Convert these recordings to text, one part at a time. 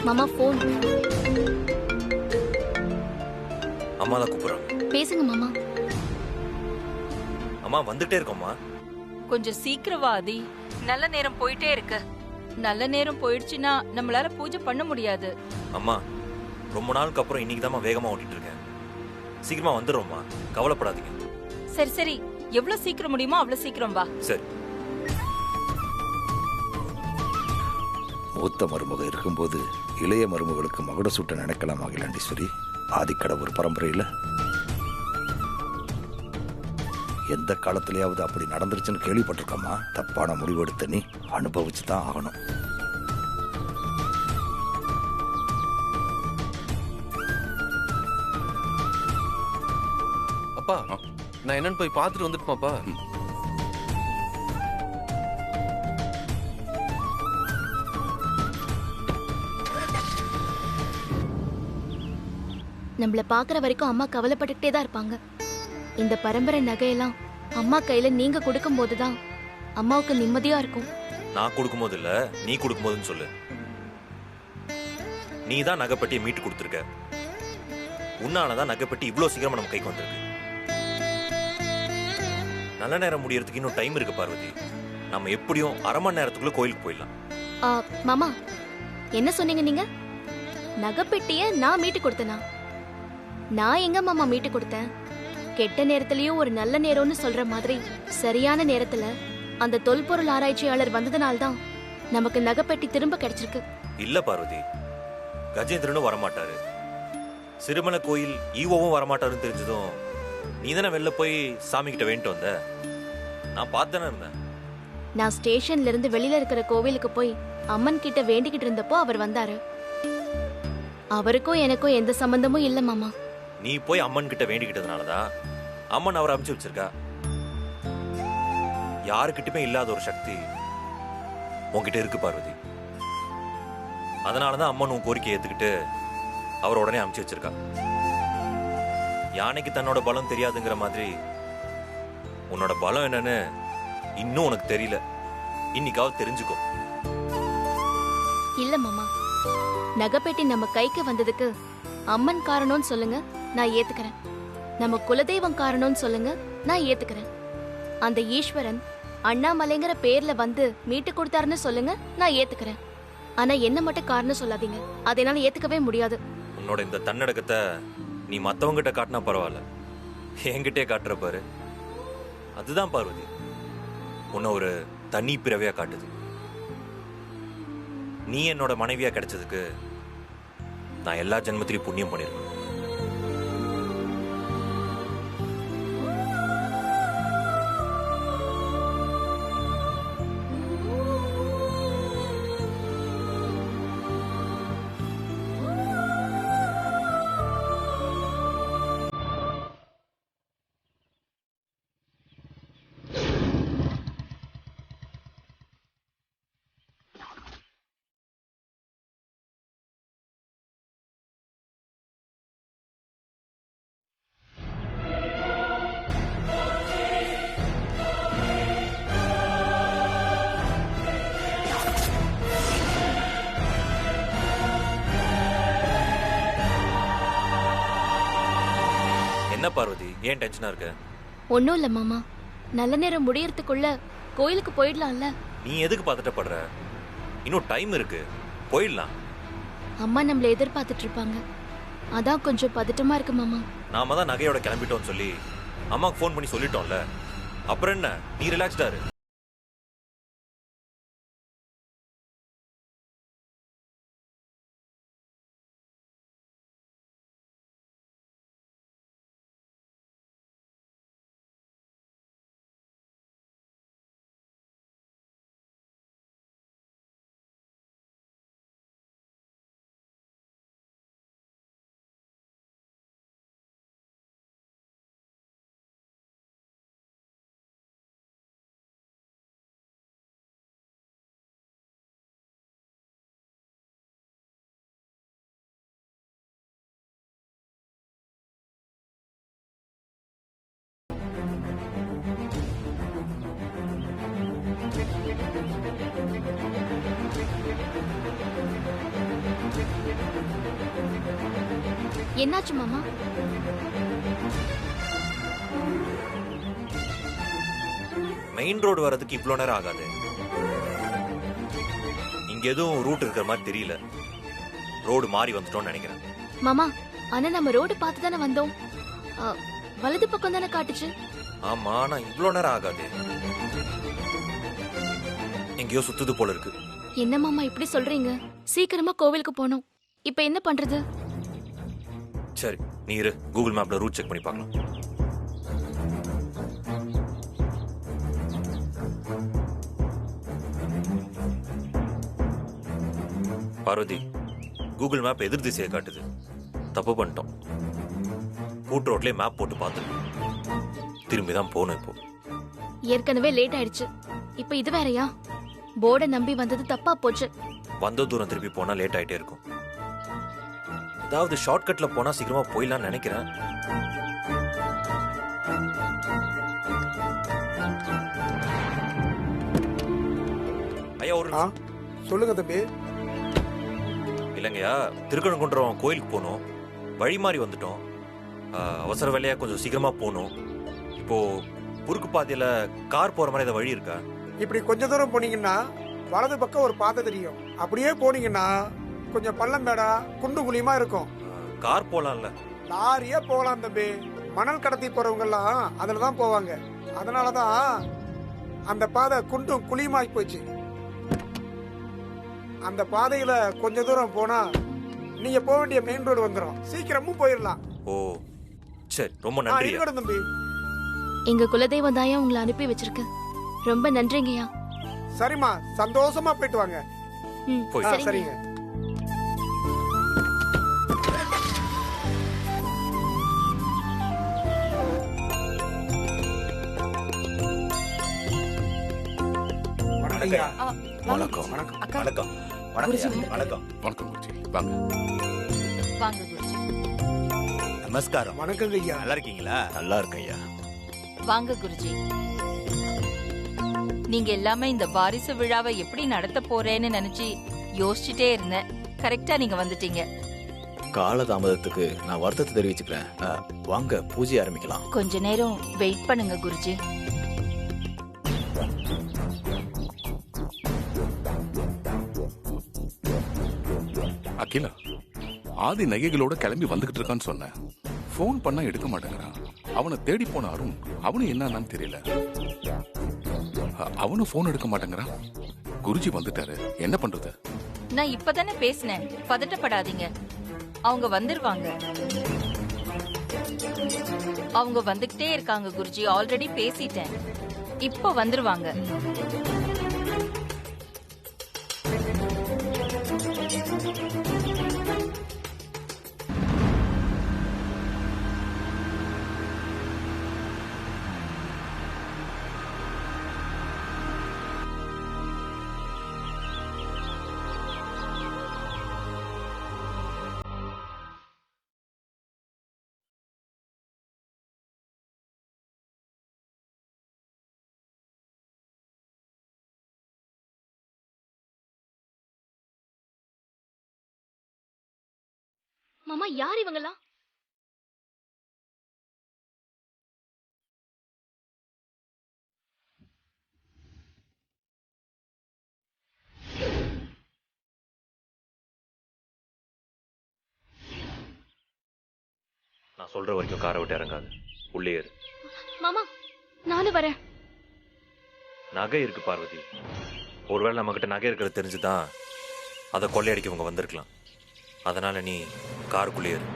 மாமா ஃபோன். அம்மா தான் கூப்பிடுறாங்க. பேசுங்க மாமா. அம்மா வந்துட்டே இருக்கோம்மா. கொஞ்சம் சீக்கிரம் வா ஆதி. நல்ல நேரம் போயிட்டே இருக்கு. நல்ல நேரம் போயிடுச்சுன்னா நம்மளால பூஜை பண்ண முடியாது. அம்மா ரொம்ப நாளுக்கு அப்புறம் இன்னைக்கு தான் வேகமா ஓட்டிட்டு இருக்கேன். சீக்கிரமா வந்துடுறோம்மா, கவலைப்படாதீங்க. சரி சரி, எவ்வளவு சீக்கிரம் முடியுமோ அவ்வளவு சீக்கிரம் வா. சரி. மூத்த மருமக இருக்கும்போது இளைய மருமகளுக்கு மகுட சூட்ட நினைக்கலாம் அகிலாண்டீஸ்வரி. ஆதிக்கடவுர் பரம்பரையில் எந்த காலத்திலேயாவது அப்படி நடந்துருச்சுன்னு கேள்விப்பட்டிருக்கோமா? தப்பான முடிவெடுத்த நீ அனுபவிச்சு தான் ஆகணும். அப்பா, நான் என்னன்னு போய் பார்த்துட்டு வந்துட்டுமாப்பா? நம்மள பாக்குற வரைக்கும் அம்மா கவலைப்பட்டுக்கிட்டே தான் இருப்பாங்க. இந்த பரம்பரை நகையெல்லாம் அம்மா கையில நீங்க கொடுக்கும் போதுதான் அம்மாவுக்கு நிம்மதியா இருக்கும். நான் கொடுக்கும்போது இல்ல, நீ கொடுக்கும்போதுன்னு சொல்லு. நீ தான் நகைப்பட்டியை மீட்டு கொடுத்துருக்க. உன்னாலதான் நகைப்பட்டி இவ்வளவு சீக்கிரமா நம்ம கைக்கு வந்திருக்கு. நல்ல நேரம் முடியறதுக்கு இன்னும் டைம் இருக்கு பார்வதி. நம்ம எப்படியும் அரை மணி நேரத்துக்குள்ள கோயிலுக்கு போயிடலாம். மாமா என்ன சொன்னீங்க நீங்க? நகைப்பெட்டிய நான் மீட்டு கொடுத்தனா? நான் எங்க மாமா மீட்டு கொடுத்தேன்? கெட்ட நேரத்திலயும் ஒரு நல்ல நேரம்னு சொல்ற மாதிரி சரியான நேரத்துல அந்த தொல்பொருள் ஆராய்ச்சியாளர் வந்ததுனால்தான் நமக்கு நகைப்பெட்டி திரும்ப கிடைச்சிருக்கு. இல்ல பார்வதி, கஜேந்திரனும் வரமாட்டாரு, சிறுமலை கோயில் ஈவோவும் வரமாட்டாருன்னு தெரிஞ்சதும் நீ தானே வெளில போய் சாமி கிட்ட வேண்டிட்டு வந்த. நான் பார்த்தானே இருந்தேன். நான் ஸ்டேஷன்ல இருந்து வெளியில இருக்கிற கோவிலுக்கு போய் அம்மன் கிட்ட வேண்டிக்கிட்டு இருந்தப்போ அவர் வந்தாரு. அவருக்கும் எனக்கும் எந்த சம்பந்தமும் இல்ல மாமா. நீ போய் அம்மன் கிட்ட வேண்டிக்கிட்டதுனாலதான் அம்மன் அவரை அனுப்பிச்சு வச்சிருக்கா. யாருக்கிட்டுமே இல்லாத ஒரு சக்தி உன்கிட்ட இருக்கு பார்வதி. அதனாலதான் அம்மன் உன் கோரிக்கையை ஏத்துக்கிட்டு அவர் உடனே அனுப்பிச்சு வச்சிருக்கா. யானைக்கு தன்னோட பலம் தெரியாதுங்கிற மாதிரி உன்னோட பலம் என்னன்னு இன்னும் உனக்கு தெரியல. இன்னைக்காவது தெரிஞ்சுக்கோ. இல்ல மாமா, நகைப்பெட்டி நம்ம கைக்கு வந்ததுக்கு அம்மன் காரணம்னு சொல்லுங்க, நான் ஏத்துக்கிறேன். நம்ம குலதெய்வம் காரணம்னு சொல்லுங்க, நான் ஏத்துக்கிறேன். அந்த ஈஸ்வரன் அண்ணாமலைங்கிற பேர்ல வந்து மீட்டு கொடுத்தாருன்னு சொல்லுங்க, நான் ஏத்துக்கிறேன். ஆனா என்ன மட்டும் காரணம் சொல்லாதீங்க, அதை என்னால ஏத்துக்கவே முடியாது. உன்னோட இந்த தன்னடக்கத்தை நீ மத்தவங்கிட்ட காட்டினா பரவாயில்ல, என்கிட்டே காட்டுற பாரு, அதுதான் பார்வதி உன்னை ஒரு தனி பிறவையா காட்டுது. நீ என்னோட மனைவியா கிடைச்சதுக்கு நான் எல்லா ஜென்மத்திலையும் புண்ணியம் பண்ணிருக்கேன். என்ன பார்வதி, ஏன் டென்ஷனா இருக்க? ஒன்னும் இல்ல மாமா, நல்ல நேரம் முடியறதுக்குள்ள கோயிலுக்கு போயிடலாம்ல. நீ எதுக்கு பதட்டப்படுற? இன்னும் டைம் இருக்கு, போயிடலாம். அம்மா நம்மள எதிர்பார்த்துட்டு இருப்பாங்க, அதான் கொஞ்சம் பதட்டமா இருக்கு மாமா. நாம தான் நகையோட கிளம்பிட்டோம்னு சொல்லி அம்மாக்கு ஃபோன் பண்ணி சொல்லிட்டோம்ல, அப்புறம் என்ன, நீ ரிலாக்ஸ்டா இரு. என்னாச்சு மாமா? மெயின் ரோடு வர்றதுக்கு இவ்வளோ நேரம் ஆகாது. இங்க எதுவும் ரூட் இருக்கிற மாதிரி தெரியல. ரோடு மாறி வந்துட்டோம்னு நினைக்கிறேன். மாமா, ஆனா நம்ம ரோடு பார்த்து தானே வந்தோம். வலது பக்கம் தானே காட்டுச்சு. ஆமா, ஆனா இவ்வளோ நேரம் ஆகாது. எங்கேயோ சுத்துது போல இருக்கு. என்ன மாமா இப்படி சொல்றீங்க? சீக்கிரமா கோவிலுக்கு போனோம். இப்ப என்ன பண்றது? சரி, நீ இரு, கூகுள் மேப்ல ரூட் செக் பண்ணி பார்க்கலாம். பார்வதி, கூகுள் மேப் எதிர் திசையை காட்டுது. தப்பு பண்ணிட்டோம். கூட்டு ரோட்லயே மேப் போட்டு பார்த்துருக்கோம். திரும்பி தான் போகணும். இப்போ ஏற்கனவே லேட் ஆயிடுச்சு. இப்ப இது வேறயா? போர்டை நம்பி வந்தது தப்பா போச்சு. வந்த தூரம் திருப்பி போனா லேட் ஆயிட்டே இருக்கும். ஏதாவது ஷார்ட்கட்ல போனா சீக்கிரமா போயிடலாம்னு நினைக்கிறேன். ஐயா, ஒரு சொல்லுங்க தம்பி. இல்லைங்கய்யா, திருக்கணங்குன்றம் கோயிலுக்கு போகணும். வழி மாறி வந்துட்டோம். அவசர வேலையா கொஞ்சம் சீக்கிரமா போகணும். இப்போ குறுக்கு பாதையில கார் போற மாதிரி ஏதாவது வழி இருக்கா? இப்படி கொஞ்ச தூரம் போனீங்கன்னா வலது பக்கம் ஒரு பாதை தெரியும். அப்படியே போனீங்கன்னா கொஞ்சம் பள்ளம் மேடா குண்டு குழியுமா இருக்கும். கார் போலாம்ல? லாரியே போகலாம் தம்பி. மணல் கடத்தி போறவங்க எல்லாம் அதுலதான் போவாங்க. அதனாலதான் அந்த பாதை குண்டும் குழியுமாய் போச்சு. அந்த பாதையில கொஞ்ச தூரம் போனா நீங்க போக வேண்டிய மெயின் ரோடு வந்துடும். சீக்கிரமும் போயிடலாம். ஓ சரி, ரொம்ப நன்றி தம்பி. எங்க குலதெய்வம் தாயா உங்களை அனுப்பி வச்சிருக்கு. ரொம்ப நன்றிங்கய்யா. சரிம்மா, சந்தோஷமா போயிட்டு வாங்க. சரிங்க. வணக்கம். வணக்கம். வணக்கம் குருஜி. வாங்க வாங்க குருஜி. நமஸ்காரம். வணக்கங்க ஐயா. நல்லா இருக்கீங்களா? நல்லா இருக்கேன் ஐயா. வாங்க குருஜி. நீங்க எல்லாமே இந்த வாரிசு விழாவை எப்படி நடத்த போறேன்னு நினைச்சு யோசிச்சுட்டே இருந்தேன். கரெக்டா நீங்க வந்துட்டீங்க. காலதாமதத்துக்கு நான் வருத்தத்தை தெரிவிச்சுக்கிறேன். வாங்க பூஜை ஆரம்பிக்கலாம். கொஞ்ச நேரம் வெயிட் பண்ணுங்க குருஜி. அகிலா, ஆதி நகைகளோட கிளம்பி வந்துகிட்டு இருக்கான்னு சொன்னேன். போன் பண்ணா எடுக்க மாட்டேங்கிறான். அவனை தேடி போன அருண், அவனு என்னன்னு தெரியல. அவனும் போன் எடுக்க மாட்டேங்கிறான். குருஜி வந்துட்டாரு, என்ன பண்றது? நான் இப்பதானே பேசினேன், பதட்டப்படாதீங்க. அவங்க வந்துருவாங்க. அவங்க வந்துகிட்டே இருக்காங்க குருஜி. ஆல்ரெடி பேசிட்டேன். இப்போ வந்துருவாங்க. மாமா, யார் இவங்கலாம்? நான் சொல்ற வரைக்கும் காரை விட்டு இறங்காது. உள்ளே ஏறு. மாமா, நானும் வரேன். நகை இருக்கு பார்வதி. ஒருவேளை நம்ம கிட்ட நகை இருக்கிறது தெரிஞ்சுதான் அதை கொள்ளையடிக்க இவங்க வந்திருக்கலாம். அதனால நீ காருக்குள்ளே ஏறு.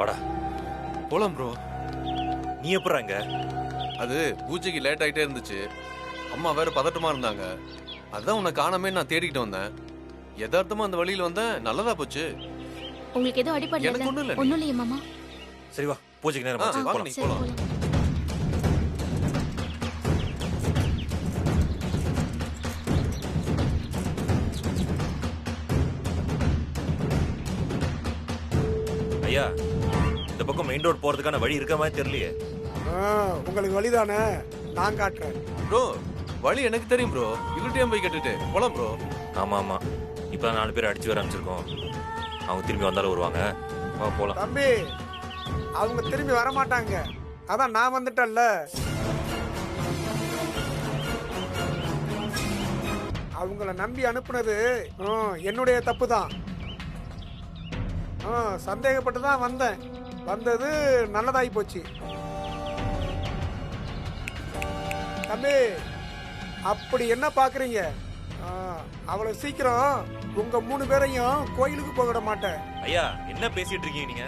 வாடா. போலாம் ப்ரோ. நீ எப்பறாங்க? அது பூஜைக்கு லேட் ஆயிட்டே இருந்துச்சு. அம்மா வேற பதட்டமா இருந்தாங்க. அதான் உன்னை காணாமே நான் தேடிக்கிட்டு வந்தேன். யதார்த்தமா அந்த வழியில வந்தேன். நல்லதா போச்சு. உங்களுக்கு எதுவும் அடிப்படல? எனக்கு ஒண்ணும் இல்ல. ஒண்ணும் இல்லையே மாமா. சரி வா, பூஜைக்கு நேரம் ஆச்சு. வாங்க போலாம். நீ சரி போலாம். போலாம். ஐயா, இந்த பக்கம் மெயின் ரோட் போறதுக்கான வழி இருக்க மாதிரி தெரியலையே. உங்களுக்கு வழிதானே, நான் காட்டுறேன். ப்ரோ வழி எனக்கு தெரியும் ப்ரோ. இவர்கிட்டயும் போய் கேட்டுட்டு போலாம் ப்ரோ. ஆமா ஆமா, இப்ப 4 பேர் அடிச்சு வர ஆரம்பிச்சிருக்கோம். அவங்க திரும்பி வந்தாலும் வருவாங்க. வா போலாம். தம்பி, அவங்க திரும்பி வர மாட்டாங்க. அதான் நான் வந்துட்டேன்ல. அவங்கள நம்பி அனுப்புனது என்னுடைய தப்பு தான். சந்தேகப்பட்டு தான் வந்தேன். வந்தது நல்லதாகி போச்சு. தம்பி, அப்படி என்ன பாக்குறீங்க? அவ்வளவு சீக்கிரம் உங்க 3 பேரையும் கோயிலுக்கு போக விட மாட்டேன். ஐயா, என்ன பேசிட்டு இருக்கீங்க நீங்க?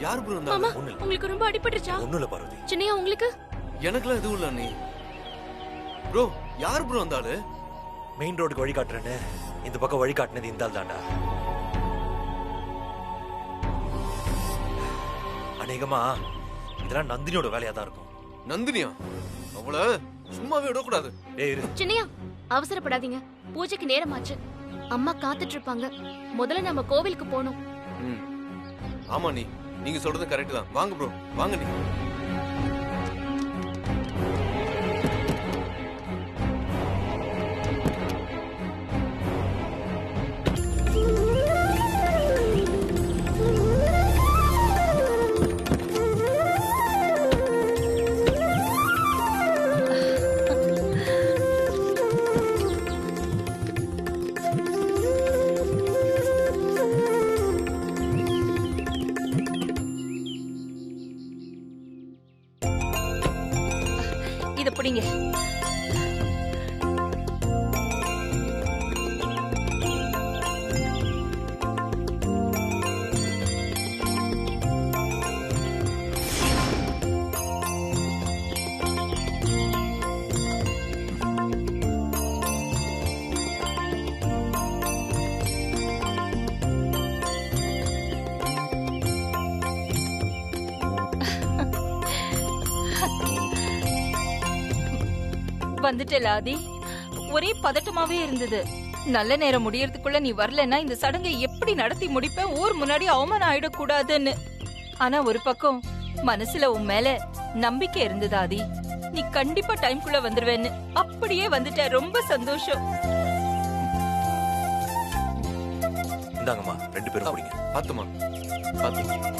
யார் ப்ரோ மாமா, இருந்தாங்க? உங்களுக்கு ரொம்ப அடிபட்டுச்சா? ஒண்ணும் இல்ல பார்வதி. சின்னையா உங்களுக்கு? எனக்குலாம் எதுவும் இல்ல நீ. ப்ரோ யார் ப்ரோ வந்தாரு? மெயின் ரோடுக்கு வழி காட்டுறேன்னு இந்த பக்கம் வழி காட்டுனது இந்த ஆள் தாண்டா. அநேகமா இதெல்லாம் நந்தினியோட வேலையா தான் இருக்கும். நந்தினியா? அவள சும்மாவே விடக்கூடாது. டேய் இரு. சின்னையா, அவசரப்படாதீங்க. பூஜைக்கு நேரமாச்சு. அம்மா காத்துட்டு இருப்பாங்க. முதல்ல நம்ம கோவிலுக்கு போகணும். ம் ஆமா நீங்க சொல்றது கரெக்ட் தான். வாங்க ப்ரோ, வாங்க நீ. இத பிடிங்க. வந்துட்டல ஆதி. ஒரே பதட்டமாவே இருந்தது. நல்ல நேரம் முடியறதுக்குள்ள நீ வரலன்னா இந்த சடங்கை எப்படி நடத்தி முடிப்பேன், ஊர் முன்னாடி அவமானம் ஆயிடக்கூடாதுன்னு. ஆனா ஒரு பக்கம் மனசுல உன் மேல நம்பிக்கை இருந்தது ஆதி. நீ கண்டிப்பா டைம்குள்ள வந்துருவேன்னு. அப்படியே வந்துட்ட. ரொம்ப சந்தோஷம். இந்தாங்கம்மா, 2 பேரும் குடிங்க. பாத்துமா பாத்து.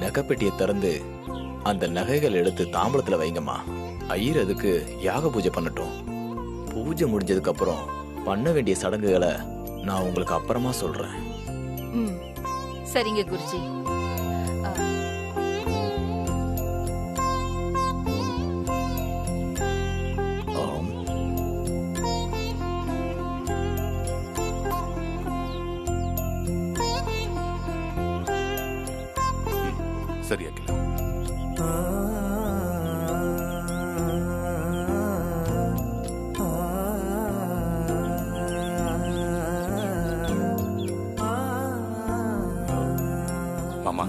நகைப்பெட்டியை திறந்து அந்த நகைகள் எடுத்து தாம்பளத்துல வைங்கம்மா. ஐயர் அதுக்கு யாக பூஜை பண்ணட்டும். பூஜை முடிஞ்சதுக்கு அப்புறம் பண்ண வேண்டிய சடங்குகளை நான் உங்களுக்கு அப்புறமா சொல்றேன். ம், சரிங்க குருஜி. ஆம். சரி அகிலா. மாமா,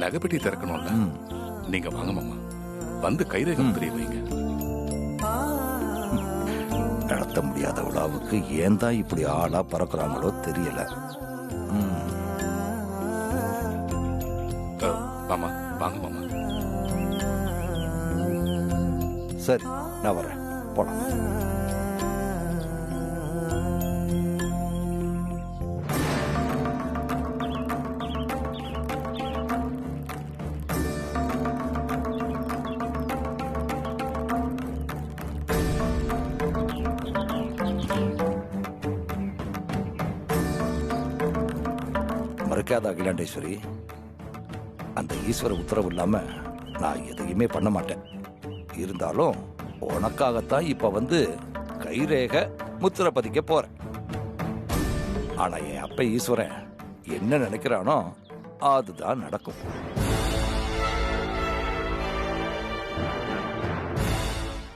நகைப்பெட்டி திறக்கணும்ல, நீங்க வாங்க மாமா. வந்து கைரேகம் தெரிய வைங்க. நடத்த முடியாத விழாவுக்கு ஏன் தான் இப்படி ஆளா பறக்குறாங்களோ தெரியல. மாமா வாங்க மாமா. சரி, நான் வரேன். போலாம். மறக்காத அகிலாண்டேஸ்வரி, அந்த ஈஸ்வர உத்தரவு இல்லாம நான் எதையுமே பண்ண மாட்டேன். இருந்தாலும் உனக்காகத்தான் இப்ப வந்து கைரேக முத்திரை பதிக்க போறேன். ஆனா என் அப்ப ஈஸ்வரன் என்ன நினைக்கிறானோ அதுதான் நடக்கும்.